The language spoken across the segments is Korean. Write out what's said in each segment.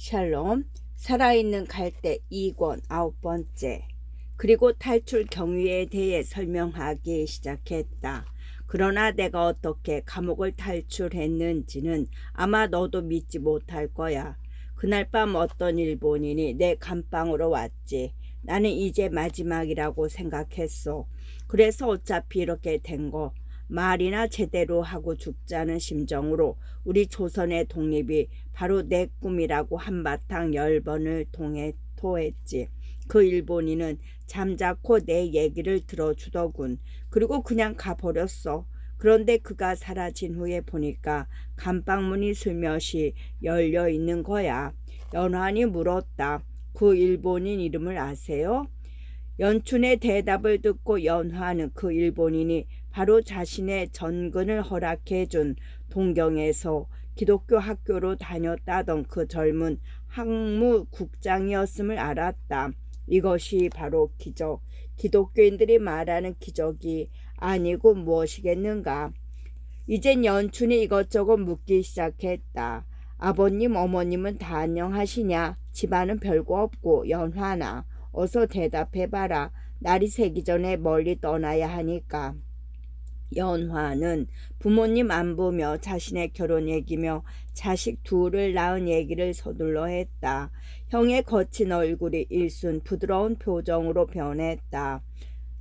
샬롬, 살아있는 갈대 2권 9번째. 그리고 탈출 경위에 대해 설명하기 시작했다. 그러나 내가 어떻게 감옥을 탈출했는지는 아마 너도 믿지 못할 거야. 그날 밤 어떤 일본인이 내 감방으로 왔지. 나는 이제 마지막이라고 생각했어. 그래서 어차피 이렇게 된 거 말이나 제대로 하고 죽자는 심정으로 우리 조선의 독립이 바로 내 꿈이라고 한바탕 10번을 토했지. 그 일본인은 잠자코 내 얘기를 들어주더군. 그리고 그냥 가버렸어. 그런데 그가 사라진 후에 보니까 감방문이 슬며시 열려 있는 거야. 연환이 물었다. 그 일본인 이름을 아세요? 연춘의 대답을 듣고 연화는 그 일본인이 바로 자신의 전근을 허락해준 동경에서 기독교 학교로 다녔다던 그 젊은 학무국장이었음을 알았다. 이것이 바로 기적, 기독교인들이 말하는 기적이 아니고 무엇이겠는가. 이젠 연춘이 이것저것 묻기 시작했다. 아버님, 어머님은 다 안녕하시냐? 집안은 별거 없고. 연화나 어서 대답해봐라. 날이 새기 전에 멀리 떠나야 하니까. 연화는 부모님 안부며 자신의 결혼 얘기며 자식 둘을 낳은 얘기를 서둘러 했다. 형의 거친 얼굴이 일순 부드러운 표정으로 변했다.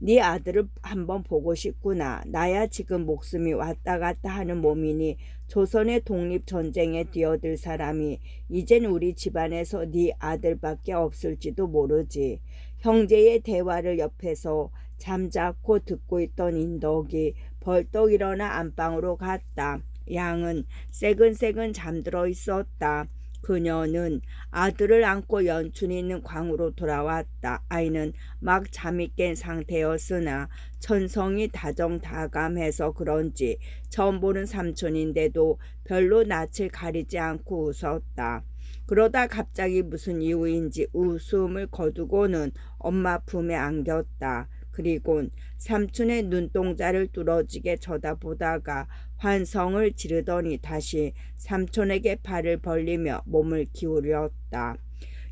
네 아들을 한번 보고 싶구나. 나야 지금 목숨이 왔다 갔다 하는 몸이니 조선의 독립전쟁에 뛰어들 사람이 이젠 우리 집안에서 네 아들밖에 없을지도 모르지. 형제의 대화를 옆에서 잠자코 듣고 있던 인덕이 벌떡 일어나 안방으로 갔다. 양은 새근새근 잠들어 있었다. 그녀는 아들을 안고 연춘이 있는 광으로 돌아왔다. 아이는 막 잠이 깬 상태였으나 천성이 다정다감해서 그런지 처음 보는 삼촌인데도 별로 낯을 가리지 않고 웃었다. 그러다 갑자기 무슨 이유인지 웃음을 거두고는 엄마 품에 안겼다. 그리곤 삼촌의 눈동자를 뚫어지게 쳐다보다가 환성을 지르더니 다시 삼촌에게 팔을 벌리며 몸을 기울였다.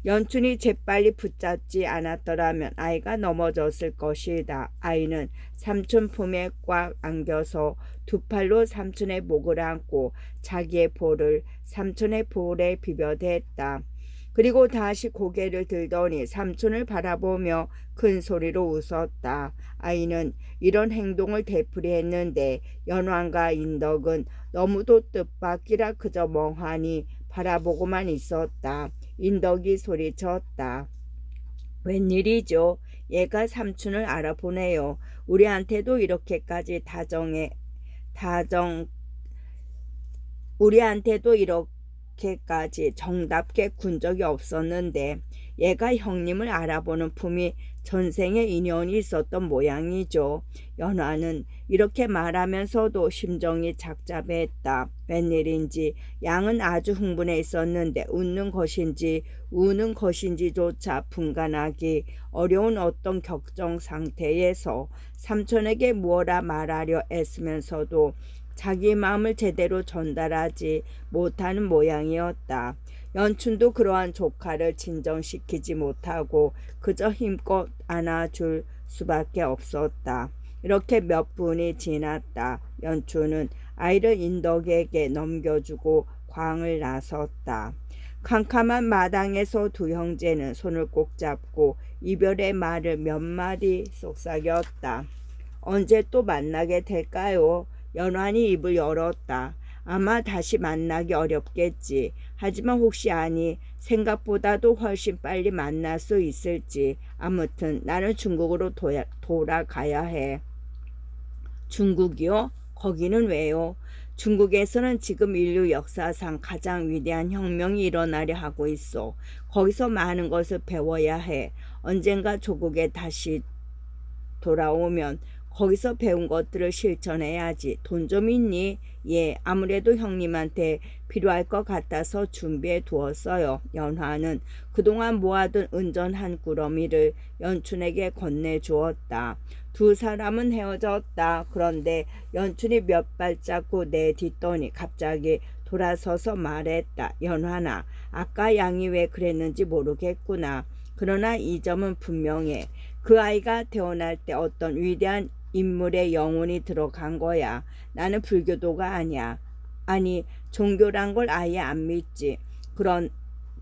연춘이 재빨리 붙잡지 않았더라면 아이가 넘어졌을 것이다. 아이는 삼촌 품에 꽉 안겨서 두 팔로 삼촌의 목을 안고 자기의 볼을 삼촌의 볼에 비벼댔다. 그리고 다시 고개를 들더니 삼촌을 바라보며 큰 소리로 웃었다. 아이는 이런 행동을 되풀이했는데 연환과 인덕은 너무도 뜻밖이라 그저 멍하니 바라보고만 있었다. 인덕이 소리쳤다. 웬일이죠? 얘가 삼촌을 알아보네요. 우리한테도 이렇게까지 우리한테도 이렇게까지 정답게 군 적이 없었는데 얘가 형님을 알아보는 품이 전생에 인연이 있었던 모양이죠. 연화는 이렇게 말하면서도 심정이 착잡했다. 웬일인지 양은 아주 흥분해 있었는데 웃는 것인지 우는 것인지조차 분간하기 어려운 어떤 격정 상태에서 삼촌에게 무엇라 말하려 애쓰면서도 자기 마음을 제대로 전달하지 못하는 모양이었다. 연춘도 그러한 조카를 진정시키지 못하고 그저 힘껏 안아줄 수밖에 없었다. 이렇게 몇 분이 지났다. 연춘은 아이를 인덕에게 넘겨주고 광을 나섰다. 캄캄한 마당에서 두 형제는 손을 꼭 잡고 이별의 말을 몇 마디 속삭였다. 언제 또 만나게 될까요? 연환이 입을 열었다. 아마 다시 만나기 어렵겠지. 하지만 혹시 아니 생각보다도 훨씬 빨리 만날 수 있을지. 아무튼 나는 중국으로 돌아가야 해. 중국이요? 거기는 왜요? 중국에서는 지금 인류 역사상 가장 위대한 혁명이 일어나려 하고 있어. 거기서 많은 것을 배워야 해. 언젠가 조국에 다시 돌아오면 거기서 배운 것들을 실천해야지. 돈 좀 있니? 예, 아무래도 형님한테 필요할 것 같아서 준비해 두었어요. 연화는 그동안 모아둔 은전 한 꾸러미를 연춘에게 건네주었다. 두 사람은 헤어졌다. 그런데 연춘이 몇 발자국 내딛더니 갑자기 돌아서서 말했다. 연환아, 아까 양이 왜 그랬는지 모르겠구나. 그러나 이 점은 분명해. 그 아이가 태어날 때 어떤 위대한 인물의 영혼이 들어간 거야. 나는 불교도가 아니야. 아니, 종교란 걸 아예 안 믿지.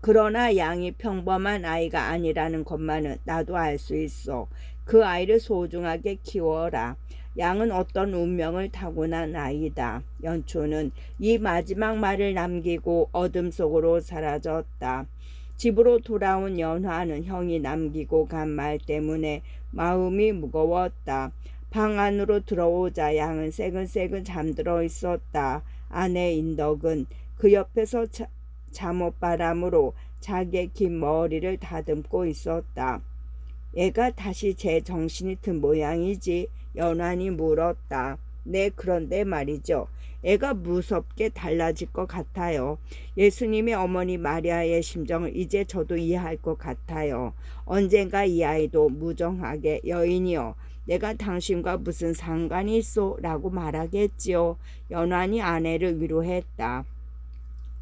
그러나 양이 평범한 아이가 아니라는 것만은 나도 알 수 있어. 그 아이를 소중하게 키워라. 양은 어떤 운명을 타고난 아이다. 연초는 이 마지막 말을 남기고 어둠 속으로 사라졌다. 집으로 돌아온 연화는 형이 남기고 간 말 때문에 마음이 무거웠다. 방 안으로 들어오자 양은 새근새근 잠들어 있었다. 아내 인덕은 그 옆에서 잠옷바람으로 자기의 긴 머리를 다듬고 있었다. 애가 다시 제 정신이 든 모양이지. 연환이 물었다. 네, 그런데 말이죠. 애가 무섭게 달라질 것 같아요. 예수님의 어머니 마리아의 심정을 이제 저도 이해할 것 같아요. 언젠가 이 아이도 무정하게 여인이여, 내가 당신과 무슨 상관이 있어? 라고 말하겠지요. 연환이 아내를 위로했다.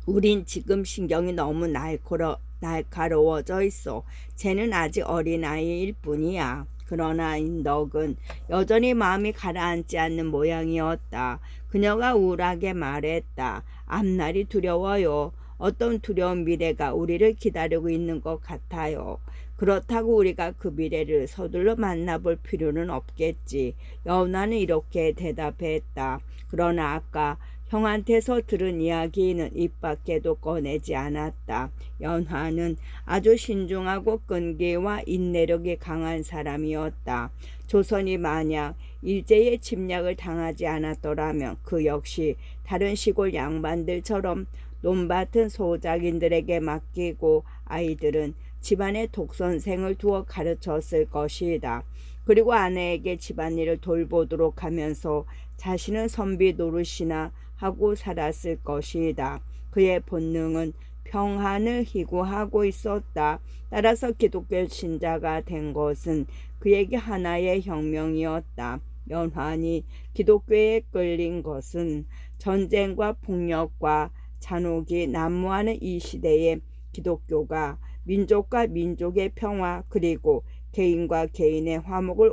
우린 지금 신경이 너무 날카로워져 있어. 쟤는 아직 어린아이일 뿐이야. 그러나 인덕은 여전히 마음이 가라앉지 않는 모양이었다. 그녀가 우울하게 말했다. 앞날이 두려워요. 어떤 두려운 미래가 우리를 기다리고 있는 것 같아요. 그렇다고 우리가 그 미래를 서둘러 만나볼 필요는 없겠지. 연하는 이렇게 대답했다. 그러나 아까 형한테서 들은 이야기는 입 밖에도 꺼내지 않았다. 연화는 아주 신중하고 끈기와 인내력이 강한 사람이었다. 조선이 만약 일제의 침략을 당하지 않았더라면 그 역시 다른 시골 양반들처럼 논밭은 소작인들에게 맡기고 아이들은 집안에 독선생을 두어 가르쳤을 것이다. 그리고 아내에게 집안일을 돌보도록 하면서 자신은 선비 노릇이나 하고 살았을 것이다. 그의 본능은 평안을 희구하고 있었다. 따라서 기독교 신자가 된 것은 그에게 하나의 혁명이었다. 연환이 기독교에 끌린 것은 전쟁과 폭력과 잔혹이 난무하는 이 시대에 기독교가 민족과 민족의 평화 그리고 개인과 개인의 화목을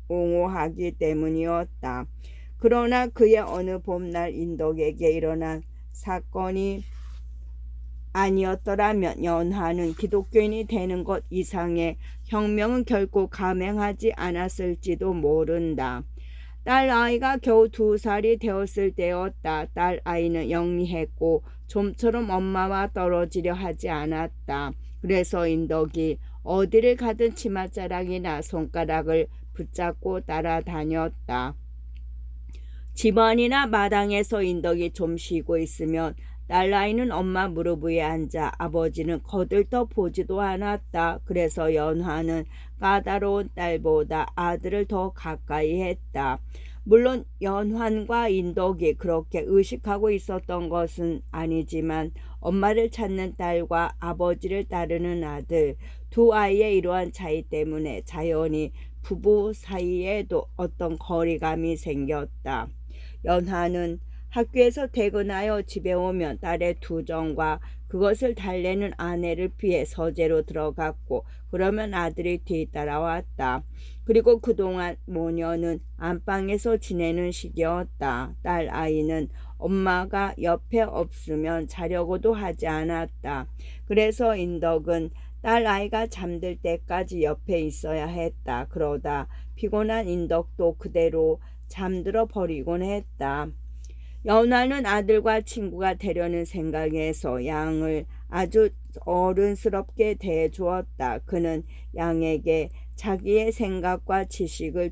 옹호하기 때문이었다. 그러나 그의 어느 봄날 인덕에게 일어난 사건이 아니었더라면 연하는 기독교인이 되는 것 이상의 혁명은 결코 감행하지 않았을지도 모른다. 딸 아이가 겨우 2살이 되었을 때였다. 딸 아이는 영리했고 좀처럼 엄마와 떨어지려 하지 않았다. 그래서 인덕이 어디를 가든 치맛자락이나 손가락을 붙잡고 따라다녔다. 집안이나 마당에서 인덕이 좀 쉬고 있으면 딸아이는 엄마 무릎 위에 앉아 아버지는 거들떠 보지도 않았다. 그래서 연화는 까다로운 딸보다 아들을 더 가까이 했다. 물론 연환과 인덕이 그렇게 의식하고 있었던 것은 아니지만 엄마를 찾는 딸과 아버지를 따르는 아들, 두 아이의 이러한 차이 때문에 자연히 부부 사이에도 어떤 거리감이 생겼다. 연하는 학교에서 퇴근하여 집에 오면 딸의 투정과 그것을 달래는 아내를 피해 서재로 들어갔고 그러면 아들이 뒤따라왔다. 그리고 그동안 모녀는 안방에서 지내는 시기였다. 딸 아이는 엄마가 옆에 없으면 자려고도 하지 않았다. 그래서 인덕은 딸 아이가 잠들 때까지 옆에 있어야 했다. 그러다 피곤한 인덕도 그대로 잠들어 버리곤 했다. 연하는 아들과 친구가 되려는 생각에서 양을 아주 어른스럽게 대해주었다. 그는 양에게 자기의 생각과 지식을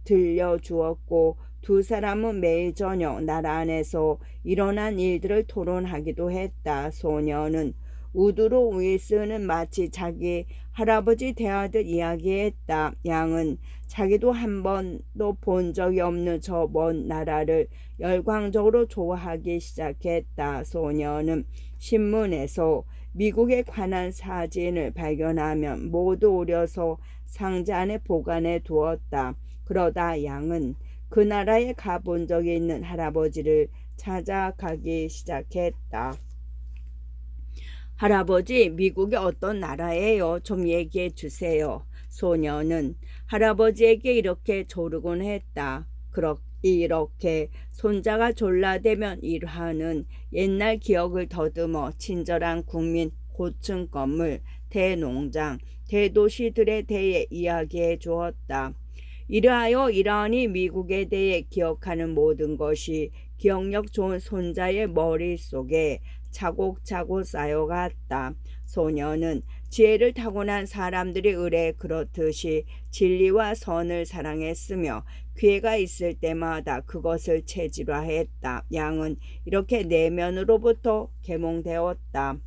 들려주었고 두 사람은 매일 저녁 나라 안에서 일어난 일들을 토론하기도 했다. 소녀는 우드로 윌슨은 마치 자기 할아버지 대하듯 이야기했다. 양은 자기도 한 번도 본 적이 없는 저 먼 나라를 열광적으로 좋아하기 시작했다. 소녀는 신문에서 미국에 관한 사진을 발견하면 모두 오려서 상자 안에 보관해 두었다. 그러다 양은 그 나라에 가본 적이 있는 할아버지를 찾아가기 시작했다. 할아버지, 미국이 어떤 나라예요? 좀 얘기해 주세요. 소녀는 할아버지에게 이렇게 조르곤 했다. 이렇게 손자가 졸라대면 일하는 옛날 기억을 더듬어 친절한 국민, 고층 건물, 대농장, 대도시들에 대해 이야기해 주었다. 이러하여 이러하니 미국에 대해 기억하는 모든 것이 기억력 좋은 손자의 머릿속에 차곡차곡 쌓여갔다. 소녀는 지혜를 타고난 사람들이 의뢰 그렇듯이 진리와 선을 사랑했으며 기회가 있을 때마다 그것을 체질화했다. 양은 이렇게 내면으로부터 계몽되었다.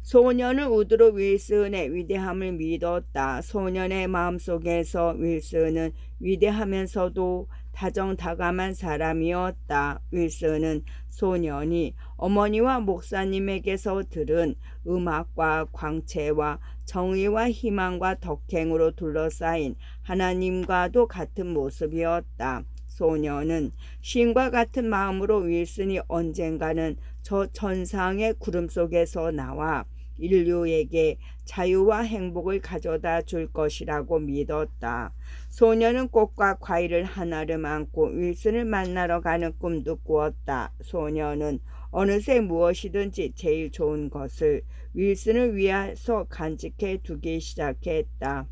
소년은 우드로 윌슨의 위대함을 믿었다. 소년의 마음속에서 윌슨은 위대하면서도 다정다감한 사람이었다. 윌슨은 소년이 어머니와 목사님에게서 들은 음악과 광채와 정의와 희망과 덕행으로 둘러싸인 하나님과도 같은 모습이었다. 소년은 신과 같은 마음으로 윌슨이 언젠가는 저 천상의 구름 속에서 나와 인류에게 자유와 행복을 가져다 줄 것이라고 믿었다. 소녀는 꽃과 과일을 하나를 안고 윌슨을 만나러 가는 꿈도 꾸었다. 소녀는 어느새 무엇이든지 제일 좋은 것을 윌슨을 위해서 간직해 두기 시작했다.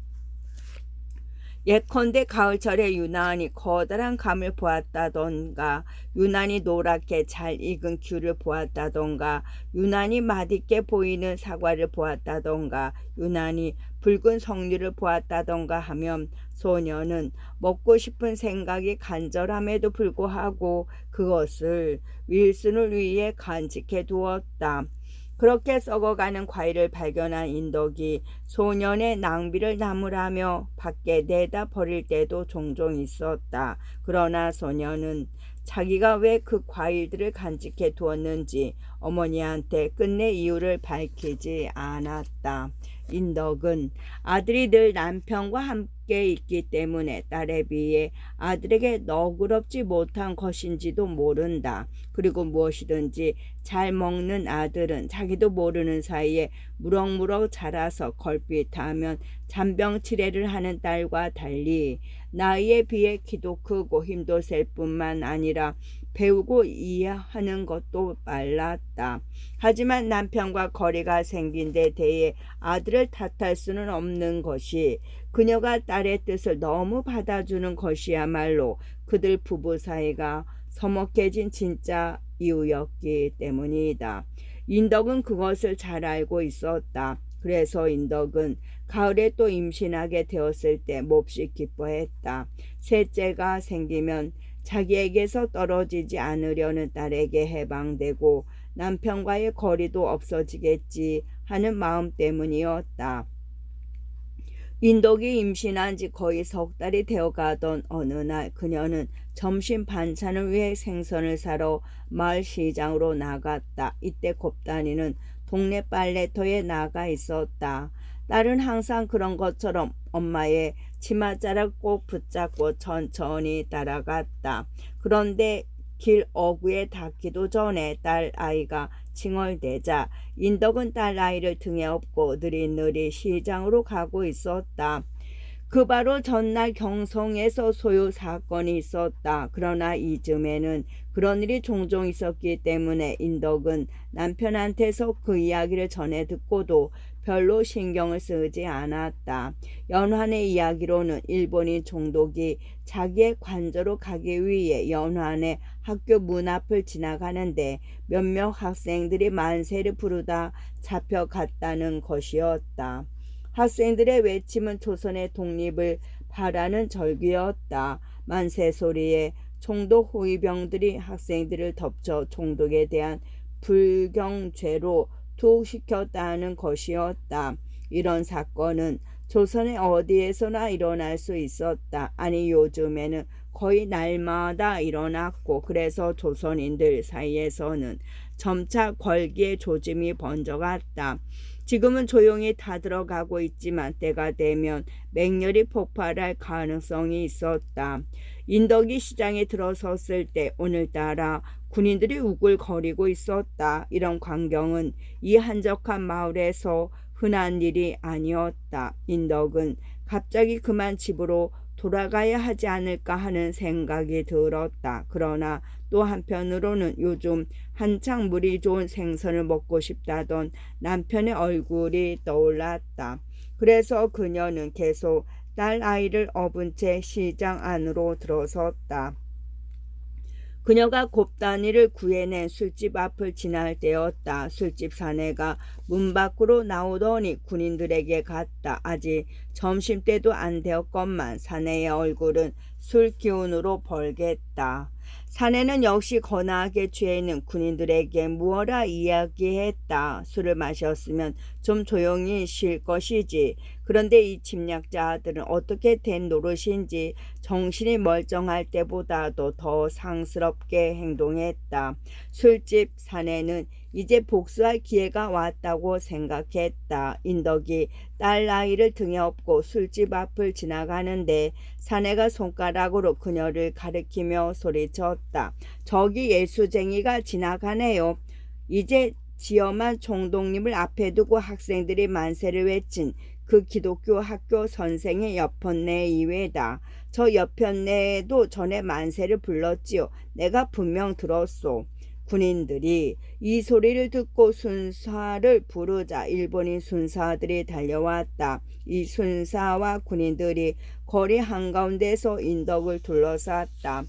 예컨대 가을철에 유난히 커다란 감을 보았다던가, 유난히 노랗게 잘 익은 귤을 보았다던가, 유난히 맛있게 보이는 사과를 보았다던가, 유난히 붉은 석류를 보았다던가 하면 소녀는 먹고 싶은 생각이 간절함에도 불구하고 그것을 윌슨을 위해 간직해 두었다. 그렇게 썩어가는 과일을 발견한 인덕이 소년의 낭비를 나무라며 밖에 내다 버릴 때도 종종 있었다. 그러나 소년은 자기가 왜 그 과일들을 간직해 두었는지 어머니한테 끝내 이유를 밝히지 않았다. 인덕은 아들이 늘 남편과 함께 있기 때문에 딸에 비해 아들에게 너그럽지 못한 것인지도 모른다. 그리고 무엇이든지 잘 먹는 아들은 자기도 모르는 사이에 무럭무럭 자라서 걸핏하면 잔병치레를 하는 딸과 달리 나이에 비해 키도 크고 힘도 셀 뿐만 아니라 배우고 이해하는 것도 빨랐다. 하지만 남편과 거리가 생긴 데 대해 아들을 탓할 수는 없는 것이 그녀가 딸의 뜻을 너무 받아주는 것이야말로 그들 부부 사이가 서먹해진 진짜 이유였기 때문이다. 인덕은 그것을 잘 알고 있었다. 그래서 인덕은 가을에 또 임신하게 되었을 때 몹시 기뻐했다. 셋째가 생기면 자기에게서 떨어지지 않으려는 딸에게 해방되고 남편과의 거리도 없어지겠지 하는 마음 때문이었다. 인덕이 임신한 지 거의 석 달이 되어가던 어느 날 그녀는 점심 반찬을 위해 생선을 사러 마을 시장으로 나갔다. 이때 곱다니는 동네 빨래터에 나가 있었다. 딸은 항상 그런 것처럼 엄마의 치맛자락을 꼭 붙잡고 천천히 따라갔다. 그런데 길 어귀에 닿기도 전에 딸 아이가 칭얼대자 인덕은 딸 아이를 등에 업고 느릿느릿 시장으로 가고 있었다. 그 바로 전날 경성에서 소요 사건이 있었다. 그러나 이쯤에는 그런 일이 종종 있었기 때문에 인덕은 남편한테서 그 이야기를 전해 듣고도 별로 신경을 쓰지 않았다. 연환의 이야기로는 일본인 총독이 자기의 관저로 가기 위해 연환의 학교 문 앞을 지나가는데 몇몇 학생들이 만세를 부르다 잡혀갔다는 것이었다. 학생들의 외침은 조선의 독립을 바라는 절규였다. 만세 소리에 총독 호위병들이 학생들을 덮쳐 총독에 대한 불경죄로 투옥시켰다는 것이었다. 이런 사건은 조선의 어디에서나 일어날 수 있었다. 아니 요즘에는 거의 날마다 일어났고 그래서 조선인들 사이에서는 점차 걸기의 조짐이 번져갔다. 지금은 조용히 다 들어가고 있지만 때가 되면 맹렬히 폭발할 가능성이 있었다. 인덕이 시장에 들어섰을 때 오늘따라 군인들이 우글거리고 있었다. 이런 광경은 이 한적한 마을에서 흔한 일이 아니었다. 인덕은 갑자기 그만 집으로 돌아가야 하지 않을까 하는 생각이 들었다. 그러나 또 한편으로는 요즘 한창 물이 좋은 생선을 먹고 싶다던 남편의 얼굴이 떠올랐다. 그래서 그녀는 계속 딸 아이를 업은 채 시장 안으로 들어섰다. 그녀가 곱다니를 구해낸 술집 앞을 지날 때였다. 술집 사내가 문 밖으로 나오더니 군인들에게 갔다. 아직 점심때도 안 되었건만 사내의 얼굴은 술 기운으로 벌겠다. 사내는 역시 거나하게 취해있는 군인들에게 무어라 이야기했다. 술을 마셨으면 좀 조용히 쉴 것이지. 그런데 이 침략자들은 어떻게 된 노릇인지 정신이 멀쩡할 때보다도 더 상스럽게 행동했다. 술집 사내는 이제 복수할 기회가 왔다고 생각했다. 인덕이 딸 아이를 등에 업고 술집 앞을 지나가는데 사내가 손가락으로 그녀를 가리키며 소리쳤다. 저기 예수쟁이가 지나가네요. 이제 지엄한 총독님을 앞에 두고 학생들이 만세를 외친 그 기독교 학교 선생의 옆편네 이외다. 저 옆편네도 전에 만세를 불렀지요. 내가 분명 들었소. 군인들이 이 소리를 듣고 순사를 부르자 일본인 순사들이 달려왔다. 이 순사와 군인들이 거리 한가운데서 인덕을 둘러쌌다.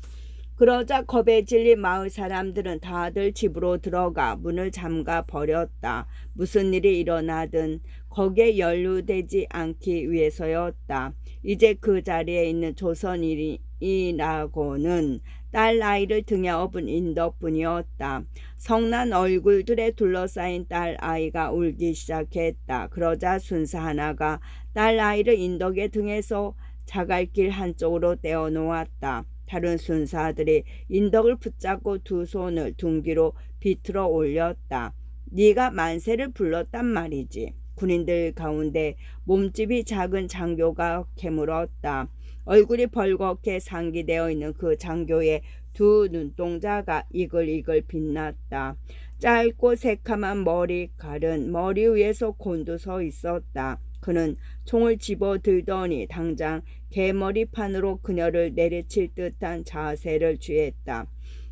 그러자 겁에 질린 마을 사람들은 다들 집으로 들어가 문을 잠가 버렸다. 무슨 일이 일어나든 거기에 연루되지 않기 위해서였다. 이제 그 자리에 있는 조선인이라고는 딸 아이를 등에 업은 인덕뿐이었다. 성난 얼굴들에 둘러싸인 딸 아이가 울기 시작했다. 그러자 순사 하나가 딸 아이를 인덕의 등에서 자갈길 한쪽으로 떼어놓았다. 다른 순사들이 인덕을 붙잡고 두 손을 등 뒤로 비틀어 올렸다. 네가 만세를 불렀단 말이지. 군인들 가운데 몸집이 작은 장교가 캐물었다. 얼굴이 벌겋게 상기되어 있는 그 장교의 두 눈동자가 이글이글 빛났다. 짧고 새카만 머리칼은 머리 위에서 곤두서 있었다. 그는 총을 집어들더니 당장 개머리판으로 그녀를 내리칠 듯한 자세를 취했다.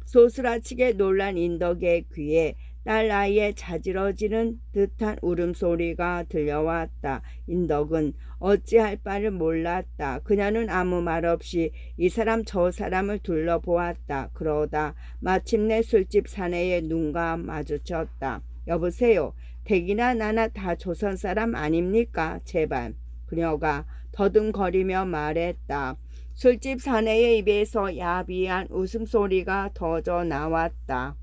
소스라치게 놀란 인덕의 귀에 딸 아이의 자지러지는 듯한 울음소리가 들려왔다. 인덕은 어찌할 바를 몰랐다. 그녀는 아무 말 없이 이 사람 저 사람을 둘러보았다. 그러다 마침내 술집 사내의 눈과 마주쳤다. 여보세요. 댁이나 나나 다 조선 사람 아닙니까? 제발. 그녀가 더듬거리며 말했다. 술집 사내의 입에서 야비한 웃음소리가 터져 나왔다.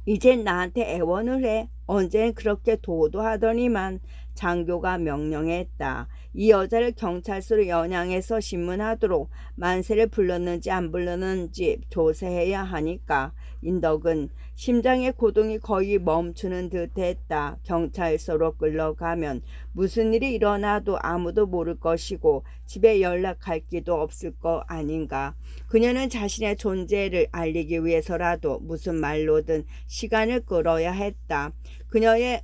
이젠 나한테 애원을 해. 언젠 그렇게 도도하더니만. 장교가 명령했다. 이 여자를 경찰서로 연양해서 신문하도록 만세를 불렀는지 안 불렀는지 조사해야 하니까. 인덕은 심장의 고동이 거의 멈추는 듯했다. 경찰서로 끌려가면 무슨 일이 일어나도 아무도 모를 것이고 집에 연락할 기도 없을 거 아닌가. 그녀는 자신의 존재를 알리기 위해서라도 무슨 말로든 시간을 끌어야 했다. 그녀의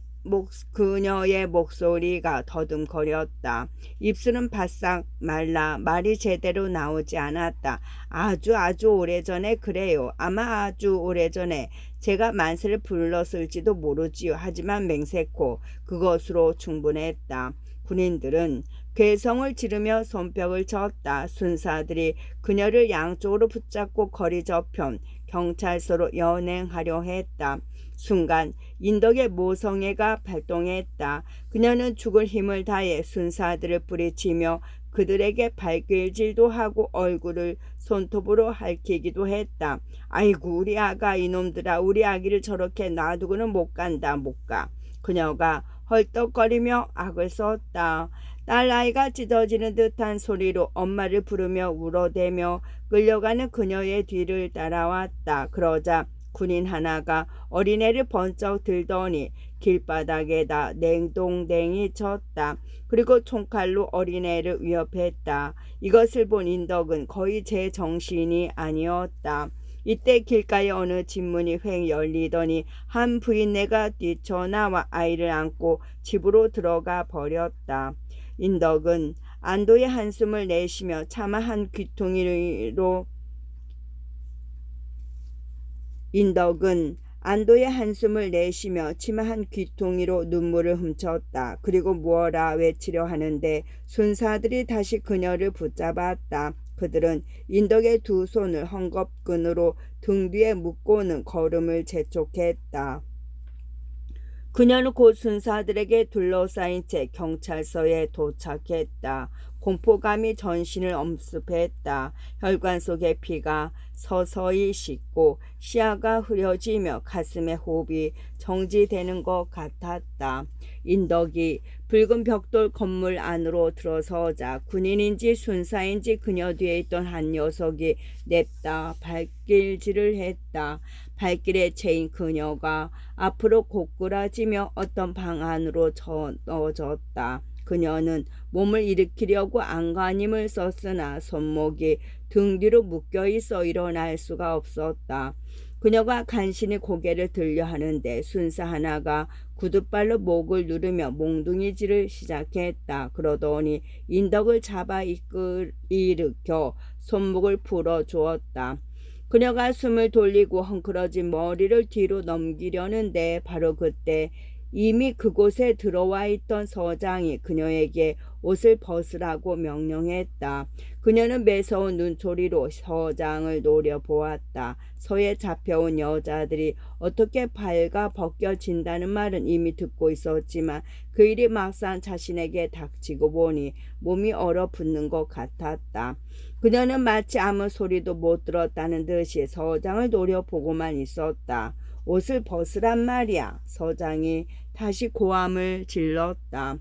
목소리가 더듬거렸다. 입술은 바싹 말라 말이 제대로 나오지 않았다. 아주 오래전에 그래요. 아마 아주 오래전에 제가 만세를 불렀을지도 모르지요. 하지만 맹세코 그것으로 충분했다. 군인들은 괴성을 지르며 손뼉을 쳤다. 순사들이 그녀를 양쪽으로 붙잡고 거리 저편 경찰서로 연행하려 했다. 순간 인덕의 모성애가 발동했다. 그녀는 죽을 힘을 다해 순사들을 뿌리치며 그들에게 발길질도 하고 얼굴을 손톱으로 핥히기도 했다. 아이고 우리 아가 이놈들아 우리 아기를 저렇게 놔두고는 못 간다 못 가. 그녀가 헐떡거리며 악을 썼다. 딸아이가 찢어지는 듯한 소리로 엄마를 부르며 울어대며 끌려가는 그녀의 뒤를 따라왔다. 그러자 군인 하나가 어린애를 번쩍 들더니 길바닥에다 냉동댕이 쳤다. 그리고 총칼로 어린애를 위협했다. 이것을 본 인덕은 거의 제정신이 아니었다. 이때 길가에 어느 집문이 획 열리더니 한 부인네가 뛰쳐나와 아이를 안고 집으로 들어가 버렸다. 인덕은 안도의 한숨을 내쉬며 차마 한 귀퉁이로 눈물을 훔쳤다. 그리고 무어라 외치려 하는데 순사들이 다시 그녀를 붙잡았다. 그들은 인덕의 두 손을 헝겊끈으로 등 뒤에 묶고는 걸음을 재촉했다. 그녀는 곧 순사들에게 둘러싸인 채 경찰서에 도착했다. 공포감이 전신을 엄습했다. 혈관 속의 피가 서서히 식고 시야가 흐려지며 가슴에 호흡이 정지되는 것 같았다. 인덕이 붉은 벽돌 건물 안으로 들어서자 군인인지 순사인지 그녀 뒤에 있던 한 녀석이 냅다 발길질을 했다. 발길에 채인 그녀가 앞으로 고꾸라지며 어떤 방 안으로 넣어졌다. 그녀는 몸을 일으키려고 안간힘을 썼으나 손목이 등 뒤로 묶여있어 일어날 수가 없었다. 그녀가 간신히 고개를 들려 하는데 순사 하나가 구둣발로 목을 누르며 몽둥이질을 시작했다. 그러더니 인덕을 잡아 일으켜 손목을 풀어주었다. 그녀가 숨을 돌리고 헝클어진 머리를 뒤로 넘기려는데 바로 그때 이미 그곳에 들어와 있던 서장이 그녀에게 옷을 벗으라고 명령했다. 그녀는 매서운 눈초리로 서장을 노려보았다. 서에 잡혀온 여자들이 어떻게 발가 벗겨진다는 말은 이미 듣고 있었지만 그 일이 막상 자신에게 닥치고 보니 몸이 얼어붙는 것 같았다. 그녀는 마치 아무 소리도 못 들었다는 듯이 서장을 노려보고만 있었다. 옷을 벗으란 말이야. 서장이 다시 고함을 질렀다.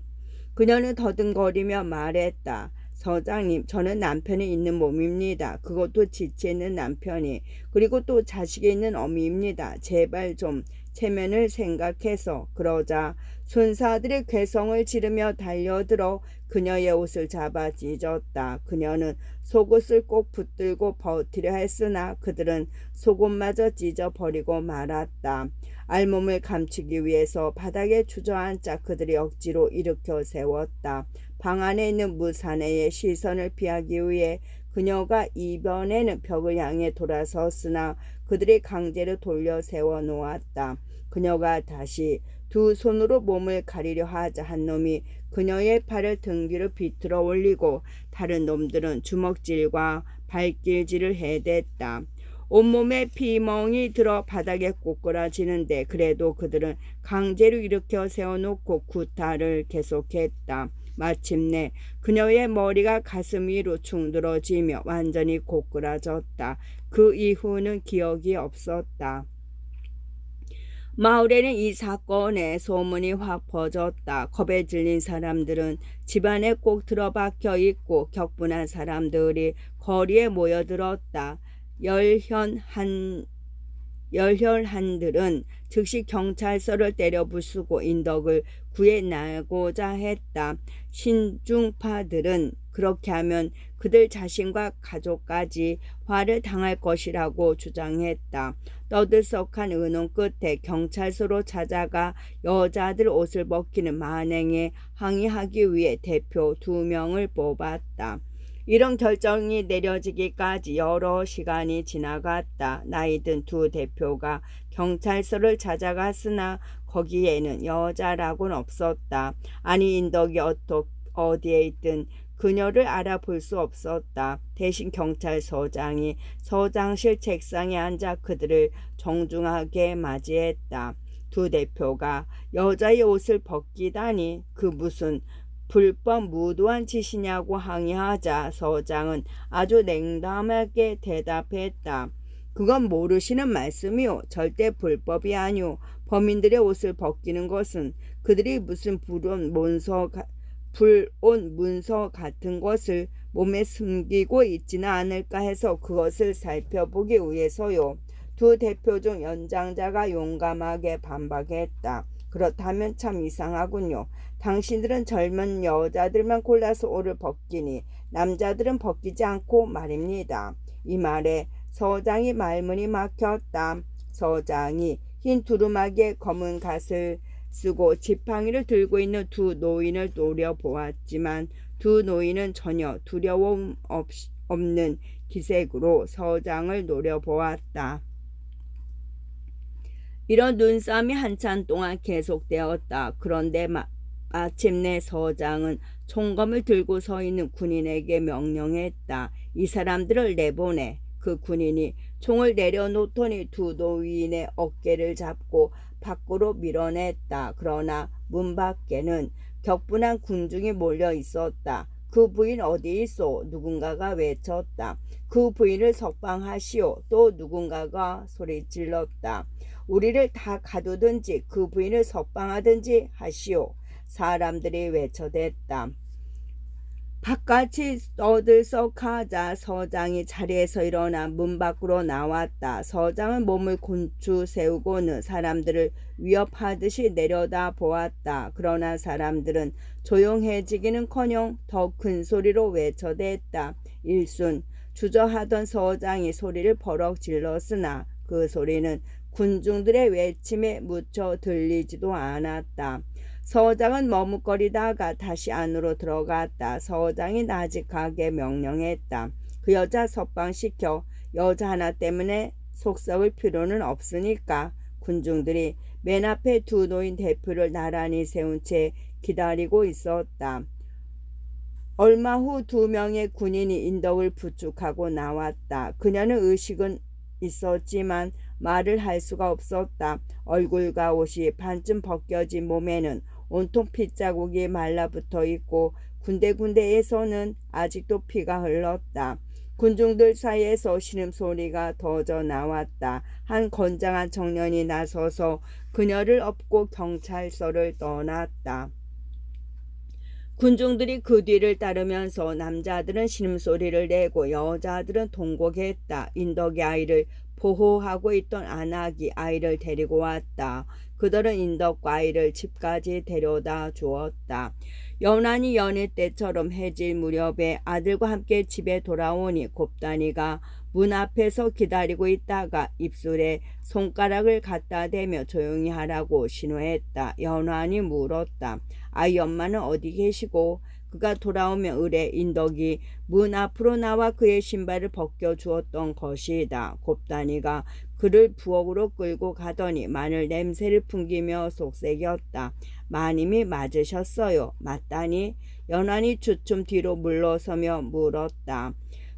그녀는 더듬거리며 말했다. 서장님, 저는 남편이 있는 몸입니다. 그것도 지치있는 남편이. 그리고 또 자식이 있는 어미입니다. 제발 좀 체면을 생각해서. 그러자 순사들이 괴성을 지르며 달려들어 그녀의 옷을 잡아 찢었다. 그녀는 속옷을 꼭 붙들고 버티려 했으나 그들은 속옷마저 찢어버리고 말았다. 알몸을 감추기 위해서 바닥에 주저앉아 그들이 억지로 일으켜 세웠다. 방 안에 있는 무사내의 시선을 피하기 위해 그녀가 이번에는 벽을 향해 돌아섰으나 그들이 강제로 돌려 세워 놓았다. 그녀가 다시 두 손으로 몸을 가리려 하자 한 놈이 그녀의 팔을 등 뒤로 비틀어 올리고 다른 놈들은 주먹질과 발길질을 해댔다. 온몸에 피멍이 들어 바닥에 꼬꾸라지는데 그래도 그들은 강제로 일으켜 세워놓고 구타를 계속했다. 마침내 그녀의 머리가 가슴 위로 충들어지며 완전히 고꾸라졌다. 그 이후는 기억이 없었다. 마을에는 이 사건에 소문이 확 퍼졌다. 겁에 질린 사람들은 집안에 꼭 들어박혀 있고 격분한 사람들이 거리에 모여들었다. 열혈한들은 즉시 경찰서를 때려부수고 인덕을 구해나고자 했다. 신중파들은 그렇게 하면 그들 자신과 가족까지 화를 당할 것이라고 주장했다. 떠들썩한 의논 끝에 경찰서로 찾아가 여자들 옷을 벗기는 만행에 항의하기 위해 대표 2명을 뽑았다. 이런 결정이 내려지기까지 여러 시간이 지나갔다. 나이든 두 대표가 경찰서를 찾아갔으나 거기에는 여자라고는 없었다. 아니 인덕이 어디에 있든 그녀를 알아볼 수 없었다. 대신 경찰서장이 서장실 책상에 앉아 그들을 정중하게 맞이했다. 두 대표가 여자의 옷을 벗기다니 그 무슨 불법 무도한 짓이냐고 항의하자 서장은 아주 냉담하게 대답했다. 그건 모르시는 말씀이오. 절대 불법이 아니오. 범인들의 옷을 벗기는 것은 그들이 무슨 불온 문서 같은 것을 몸에 숨기고 있지는 않을까 해서 그것을 살펴보기 위해서요. 두 대표 중 연장자가 용감하게 반박했다. 그렇다면 참 이상하군요. 당신들은 젊은 여자들만 골라서 옷을 벗기니 남자들은 벗기지 않고 말입니다. 이 말에 서장이 말문이 막혔다. 서장이 흰 두루마기에 검은 갓을 쓰고 지팡이를 들고 있는 두 노인을 노려보았지만 두 노인은 전혀 두려움 없는 기색으로 서장을 노려보았다. 이런 눈싸움이 한참 동안 계속되었다. 그런데 마침내 서장은 총검을 들고 서 있는 군인에게 명령했다. 이 사람들을 내보내. 그 군인이 총을 내려놓더니 두 노인의 어깨를 잡고 밖으로 밀어냈다. 그러나 문 밖에는 격분한 군중이 몰려 있었다. 그 부인 어디 있소? 누군가가 외쳤다. 그 부인을 석방하시오. 또 누군가가 소리질렀다. 우리를 다 가두든지 그 부인을 석방하든지 하시오. 사람들이 외쳐댔다. 바깥이 떠들썩하자 서장이 자리에서 일어나 문 밖으로 나왔다. 서장은 몸을 곤추 세우고는 사람들을 위협하듯이 내려다 보았다. 그러나 사람들은 조용해지기는커녕 더 큰 소리로 외쳐댔다. 일순 주저하던 서장이 소리를 버럭 질렀으나 그 소리는 군중들의 외침에 묻혀 들리지도 않았다. 서장은 머뭇거리다가 다시 안으로 들어갔다. 서장이 나직하게 명령했다. 그 여자 석방시켜. 여자 하나 때문에 속 썩을 필요는 없으니까. 군중들이 맨 앞에 두 노인 대표를 나란히 세운 채 기다리고 있었다. 얼마 후 두 명의 군인이 인덕을 부축하고 나왔다. 그녀는 의식은 있었지만 말을 할 수가 없었다. 얼굴과 옷이 반쯤 벗겨진 몸에는 온통 핏자국이 말라붙어 있고 군데군데에서는 아직도 피가 흘렀다. 군중들 사이에서 신음소리가 터져 나왔다. 한 건장한 청년이 나서서 그녀를 업고 경찰서를 떠났다. 군중들이 그 뒤를 따르면서 남자들은 신음소리를 내고 여자들은 통곡했다. 인덕의 아이를 보호하고 있던 안악이 아이를 데리고 왔다. 그들은 인덕과 아이를 집까지 데려다 주었다. 연한이 연일 때처럼 해질 무렵에 아들과 함께 집에 돌아오니 곱단이가 문 앞에서 기다리고 있다가 입술에 손가락을 갖다 대며 조용히 하라고 신호했다. 연한이 물었다. 아이 엄마는 어디 계시고? 그가 돌아오면 의뢰 인덕이 문 앞으로 나와 그의 신발을 벗겨 주었던 것이다. 곱단이가 그를 부엌으로 끌고 가더니 마늘 냄새를 풍기며 속삭였다. 마님이 맞으셨어요. 맞다니? 연한이 주춤 뒤로 물러서며 물었다.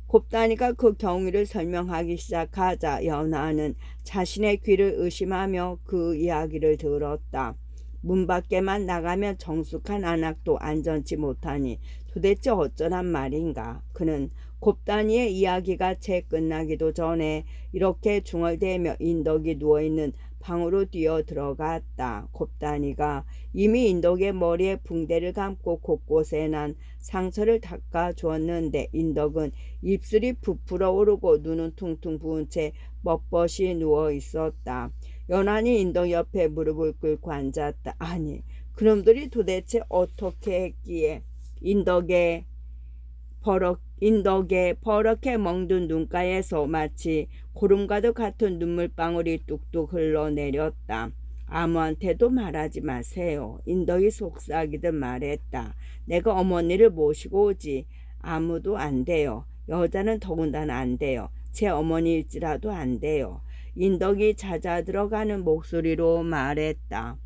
곱단이가 그 경위를 설명하기 시작하자 연한은 자신의 귀를 의심하며 그 이야기를 들었다. 문 밖에만 나가면 정숙한 안악도 안전치 못하니 도대체 어쩌란 말인가. 그는 곱단이의 이야기가 채 끝나기도 전에 이렇게 중얼대며 인덕이 누워있는 방으로 뛰어 들어갔다. 곱단이가 이미 인덕의 머리에 붕대를 감고 곳곳에 난 상처를 닦아 주었는데 인덕은 입술이 부풀어 오르고 눈은 퉁퉁 부은 채 뻣뻣이 누워 있었다. 연한이 인덕 옆에 무릎을 꿇고 앉았다. 아니, 그놈들이 도대체 어떻게 했기에 인덕의 버럭게 멍든 눈가에서 마치 고름과도 같은 눈물방울이 뚝뚝 흘러내렸다. 아무한테도 말하지 마세요. 인덕이 속삭이듯 말했다. 내가 어머니를 모시고 오지. 아무도 안 돼요. 여자는 더군다나 안 돼요. 제 어머니일지라도 안 돼요. 인덕이 잦아들어가는 목소리로 말했다.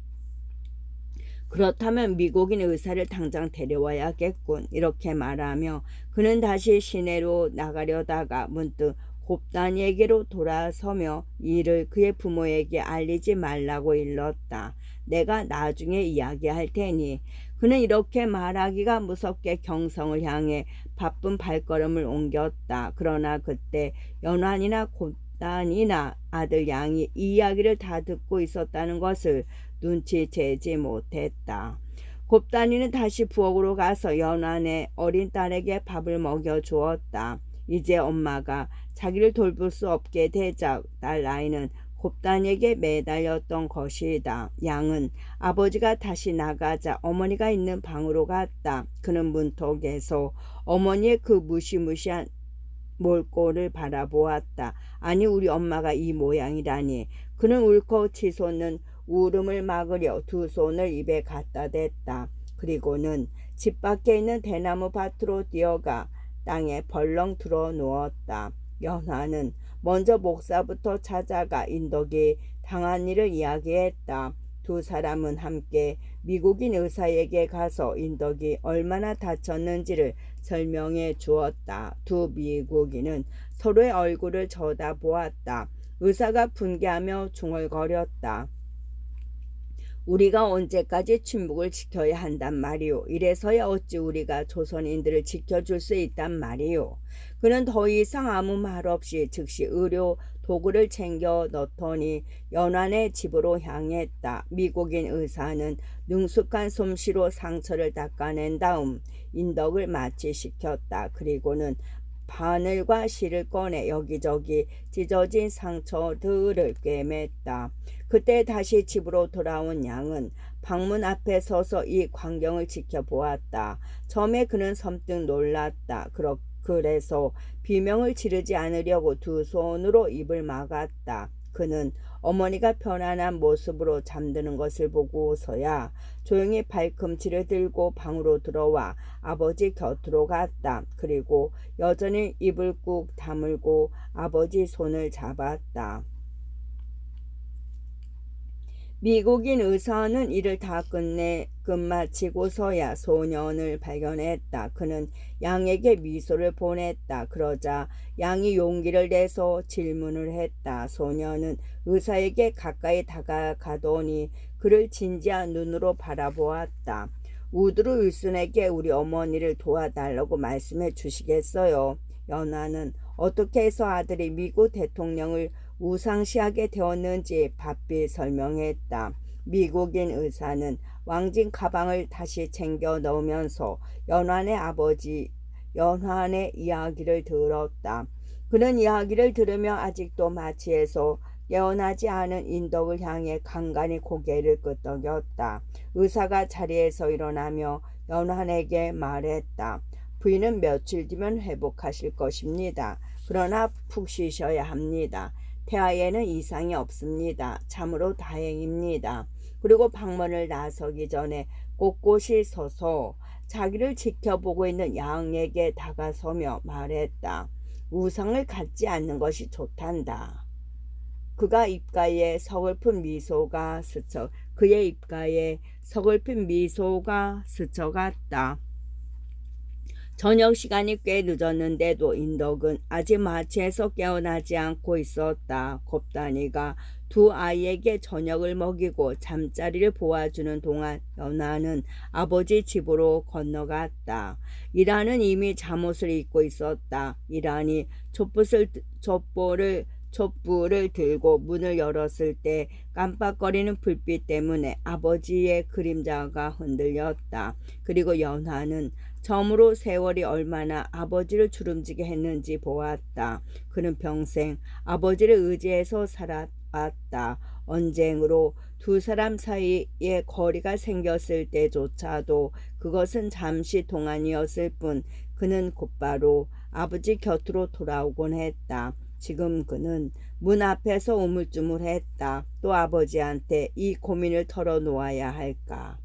그렇다면 미국인 의사를 당장 데려와야겠군. 이렇게 말하며 그는 다시 시내로 나가려다가 문득 곱단이에게로 돌아서며 이를 그의 부모에게 알리지 말라고 일렀다. 내가 나중에 이야기할 테니. 그는 이렇게 말하기가 무섭게 경성을 향해 바쁜 발걸음을 옮겼다. 그러나 그때 연환이나 곱단이나 아들 양이 이 이야기를 다 듣고 있었다는 것을 눈치채지 못했다. 곱다니는 다시 부엌으로 가서 연한의 어린 딸에게 밥을 먹여 주었다. 이제 엄마가 자기를 돌볼 수 없게 되자 딸 아이는 곱다니에게 매달렸던 것이다. 양은 아버지가 다시 나가자 어머니가 있는 방으로 갔다. 그는 문턱에서 어머니의 그 무시무시한 몰골을 바라보았다. 아니, 우리 엄마가 이 모양이라니. 그는 울컥 치솟는 울음을 막으려 두 손을 입에 갖다 댔다. 그리고는 집 밖에 있는 대나무 밭으로 뛰어가 땅에 벌렁 들어 누웠다. 연화는 먼저 목사부터 찾아가 인덕이 당한 일을 이야기했다. 두 사람은 함께 미국인 의사에게 가서 인덕이 얼마나 다쳤는지를 설명해 주었다. 두 미국인은 서로의 얼굴을 쳐다보았다. 의사가 분개하며 중얼거렸다. 우리가 언제까지 침묵을 지켜야 한단 말이오. 이래서야 어찌 우리가 조선인들을 지켜줄 수 있단 말이오. 그는 더 이상 아무 말 없이 즉시 의료 도구를 챙겨 넣더니 연환의 집으로 향했다. 미국인 의사는 능숙한 솜씨로 상처를 닦아낸 다음 인덕을 마취시켰다. 그리고는 바늘과 실을 꺼내 여기저기 찢어진 상처들을 꿰맸다. 그때 다시 집으로 돌아온 양은 방문 앞에 서서 이 광경을 지켜보았다. 처음에 그는 섬뜩 놀랐다. 그래서 비명을 지르지 않으려고 두 손으로 입을 막았다. 그는 어머니가 편안한 모습으로 잠드는 것을 보고서야 조용히 발꿈치를 들고 방으로 들어와 아버지 곁으로 갔다. 그리고 여전히 입을 꾹 다물고 아버지 손을 잡았다. 미국인 의사는 일을 다 끝마치고서야 소년을 발견했다. 그는 양에게 미소를 보냈다. 그러자 양이 용기를 내서 질문을 했다. 소년은 의사에게 가까이 다가가더니 그를 진지한 눈으로 바라보았다. 우드루 윌슨에게 우리 어머니를 도와달라고 말씀해 주시겠어요? 연하는 어떻게 해서 아들이 미국 대통령을 우상시하게 되었는지 바삐 설명했다. 미국인 의사는 왕진 가방을 다시 챙겨 넣으면서 연환의 이야기를 들었다. 그는 이야기를 들으며 아직도 마취에서 깨어나지 않은 인덕을 향해 간간히 고개를 끄덕였다. 의사가 자리에서 일어나며 연환에게 말했다. 부인은 며칠 뒤면 회복하실 것입니다. 그러나 푹 쉬셔야 합니다. 태아에는 이상이 없습니다. 참으로 다행입니다. 그리고 방문을 나서기 전에 꼿꼿이 서서 자기를 지켜보고 있는 양에게 다가서며 말했다. 우상을 갖지 않는 것이 좋단다. 그의 입가에 서글픈 미소가 스쳐갔다. 저녁 시간이 꽤 늦었는데도 인덕은 아직 마취에서 깨어나지 않고 있었다. 곱다니가 두 아이에게 저녁을 먹이고 잠자리를 보아주는 동안 연하는 아버지 집으로 건너갔다. 이란은 이미 잠옷을 입고 있었다. 이란이 촛불을 들고 문을 열었을 때 깜빡거리는 불빛 때문에 아버지의 그림자가 흔들렸다. 그리고 연하는 처음으로 세월이 얼마나 아버지를 주름지게 했는지 보았다. 그는 평생 아버지를 의지해서 살아왔다. 언쟁으로 두 사람 사이에 거리가 생겼을 때조차도 그것은 잠시 동안이었을 뿐 그는 곧바로 아버지 곁으로 돌아오곤 했다. 지금 그는 문 앞에서 우물쭈물했다. 또 아버지한테 이 고민을 털어놓아야 할까?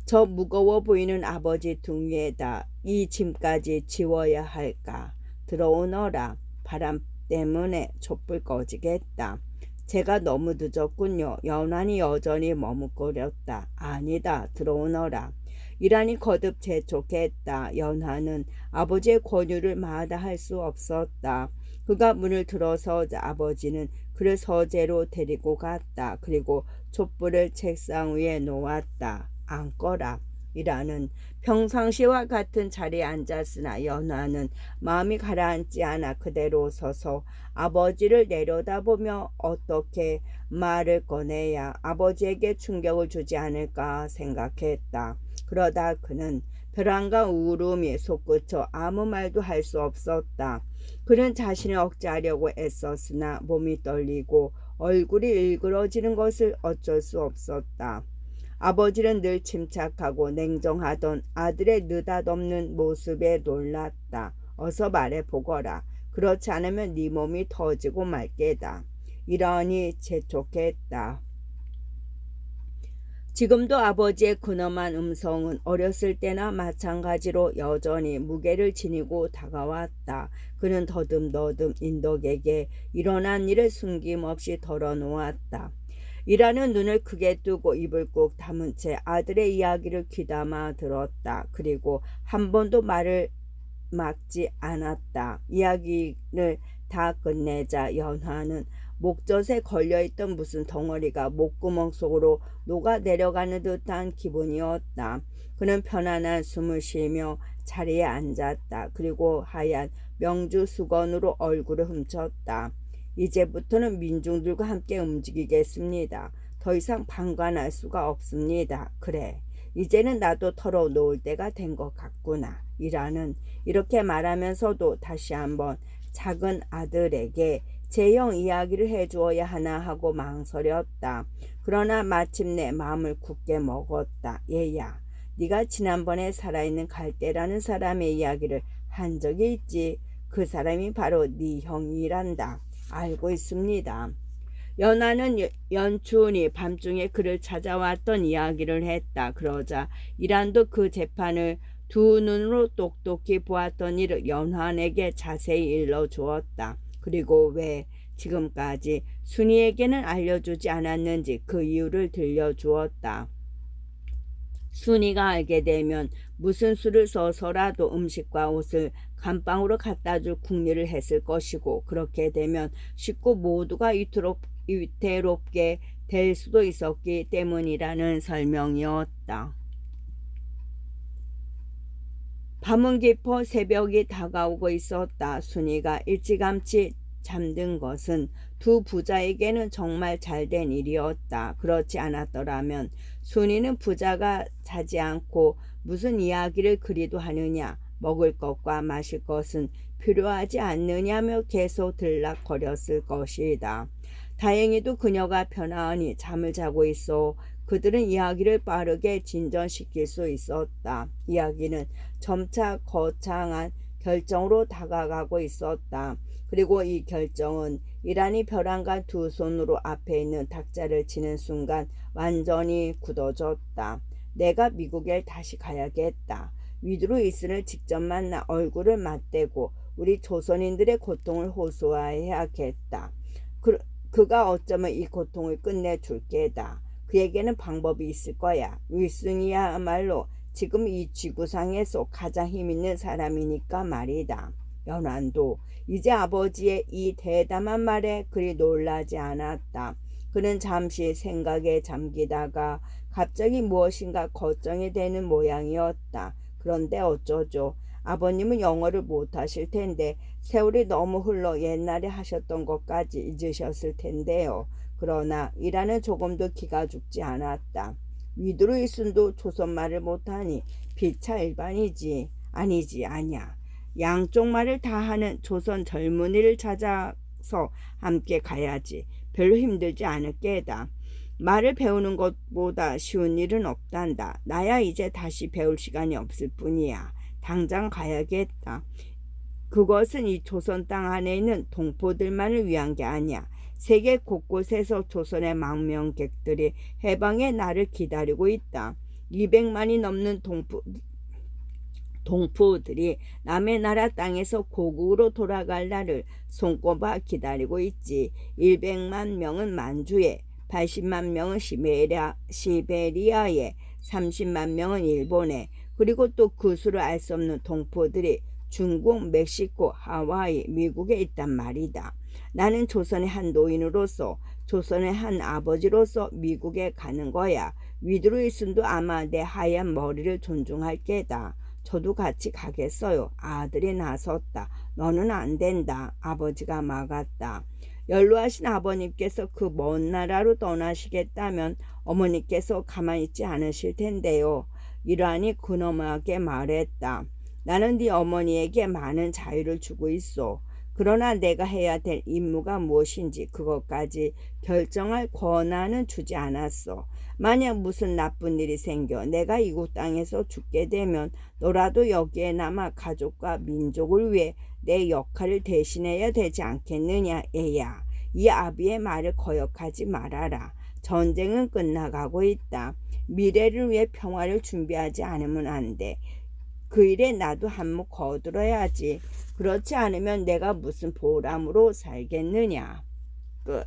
저 무거워 보이는 아버지 등 위에다 이 짐까지 지워야 할까? 들어오너라. 바람 때문에 촛불 꺼지겠다. 제가 너무 늦었군요. 연환이 여전히 머뭇거렸다. 아니다. 들어오너라. 이란이 거듭 재촉했다. 연환은 아버지의 권유를 마다할 수 없었다. 그가 문을 들어서자 아버지는 그를 서재로 데리고 갔다. 그리고 촛불을 책상 위에 놓았다. 앉거라. 이라는 평상시와 같은 자리에 앉았으나 연화는 마음이 가라앉지 않아 그대로 서서 아버지를 내려다보며 어떻게 말을 꺼내야 아버지에게 충격을 주지 않을까 생각했다. 그러다 그는 불안과 우울함이 솟구쳐 아무 말도 할 수 없었다. 그는 자신을 억제하려고 애썼으나 몸이 떨리고 얼굴이 일그러지는 것을 어쩔 수 없었다. 아버지는 늘 침착하고 냉정하던 아들의 느닷없는 모습에 놀랐다. 어서 말해보거라. 그렇지 않으면 네 몸이 터지고 말 게다. 이러니 재촉했다. 지금도 아버지의 근엄한 음성은 어렸을 때나 마찬가지로 여전히 무게를 지니고 다가왔다. 그는 더듬더듬 인덕에게 일어난 일을 숨김없이 털어놓았다. 이라는 눈을 크게 뜨고 입을 꾹 다문 채 아들의 이야기를 귀담아 들었다. 그리고 한 번도 말을 막지 않았다. 이야기를 다 끝내자 연화는 목젖에 걸려있던 무슨 덩어리가 목구멍 속으로 녹아 내려가는 듯한 기분이었다. 그는 편안한 숨을 쉬며 자리에 앉았다. 그리고 하얀 명주 수건으로 얼굴을 훔쳤다. 이제부터는 민중들과 함께 움직이겠습니다. 더 이상 방관할 수가 없습니다. 그래, 이제는 나도 털어놓을 때가 된 것 같구나. 이라는 이렇게 말하면서도 다시 한번 작은 아들에게 재형 이야기를 해주어야 하나 하고 망설였다. 그러나 마침내 마음을 굳게 먹었다. 얘야, 네가 지난번에 살아있는 갈대라는 사람의 이야기를 한 적이 있지. 그 사람이 바로 네 형이란다. 알고 있습니다. 연하는 연춘이 밤중에 그를 찾아왔던 이야기를 했다. 그러자 이란도 그 재판을 두 눈으로 똑똑히 보았던 일을 연환에게 자세히 일러주었다. 그리고 왜 지금까지 순이에게는 알려주지 않았는지 그 이유를 들려주었다. 순이가 알게 되면 무슨 수를 써서라도 음식과 옷을 감방으로 갖다 줄 궁리를 했을 것이고, 그렇게 되면 식구 모두가 위태롭게 될 수도 있었기 때문이라는 설명이었다. 밤은 깊어 새벽이 다가오고 있었다. 순이가 일찌감치 잠든 것은 두 부자에게는 정말 잘된 일이었다. 그렇지 않았더라면 순이는 부자가 자지 않고 무슨 이야기를 그리도 하느냐, 먹을 것과 마실 것은 필요하지 않느냐며 계속 들락거렸을 것이다. 다행히도 그녀가 편안히 잠을 자고 있어 그들은 이야기를 빠르게 진전시킬 수 있었다. 이야기는 점차 거창한 결정으로 다가가고 있었다. 그리고 이 결정은 이란이 벼랑간 두 손으로 앞에 있는 탁자를 치는 순간 완전히 굳어졌다. 내가 미국에 다시 가야겠다. 위드로 이슨을 직접 만나 얼굴을 맞대고 우리 조선인들의 고통을 호소해야겠다. 그가 어쩌면 이 고통을 끝내줄 게다. 그에게는 방법이 있을 거야. 윌슨이야말로 지금 이 지구상에서 가장 힘있는 사람이니까 말이다. 연환도 이제 아버지의 이 대담한 말에 그리 놀라지 않았다. 그는 잠시 생각에 잠기다가 갑자기 무엇인가 걱정이 되는 모양이었다. 그런데 어쩌죠? 아버님은 영어를 못하실 텐데 세월이 너무 흘러 옛날에 하셨던 것까지 잊으셨을 텐데요. 그러나 이라는 조금도 기가 죽지 않았다. 위드로 일순도 조선말을 못하니 피차 일반이지. 아니야. 양쪽 말을 다 하는 조선 젊은이를 찾아서 함께 가야지. 별로 힘들지 않을 게다. 말을 배우는 것보다 쉬운 일은 없단다. 나야 이제 다시 배울 시간이 없을 뿐이야. 당장 가야겠다. 그것은 이 조선 땅 안에 있는 동포들만을 위한 게 아니야. 세계 곳곳에서 조선의 망명객들이 해방의 날을 기다리고 있다. 200만이 넘는 동포들이 남의 나라 땅에서 고국으로 돌아갈 날을 손꼽아 기다리고 있지. 100만 명은 만주에, 80만 명은 시베리아에, 30만 명은 일본에, 그리고 또 그 수를 알 수 없는 동포들이 중국, 멕시코, 하와이, 미국에 있단 말이다. 나는 조선의 한 노인으로서, 조선의 한 아버지로서 미국에 가는 거야. 위드루이슨도 아마 내 하얀 머리를 존중할 게다. 저도 같이 가겠어요. 아들이 나섰다. 너는 안 된다. 아버지가 막았다. 연로하신 아버님께서 그 먼 나라로 떠나시겠다면 어머니께서 가만히 있지 않으실 텐데요. 이러하니 근엄하게 말했다. 나는 네 어머니에게 많은 자유를 주고 있어. 그러나 내가 해야 될 임무가 무엇인지 그것까지 결정할 권한은 주지 않았어. 만약 무슨 나쁜 일이 생겨 내가 이곳 땅에서 죽게 되면 너라도 여기에 남아 가족과 민족을 위해 내 역할을 대신해야 되지 않겠느냐, 애야. 이 아비의 말을 거역하지 말아라. 전쟁은 끝나가고 있다. 미래를 위해 평화를 준비하지 않으면 안 돼. 그 일에 나도 한몫 거들어야지. 그렇지 않으면 내가 무슨 보람으로 살겠느냐. 끝.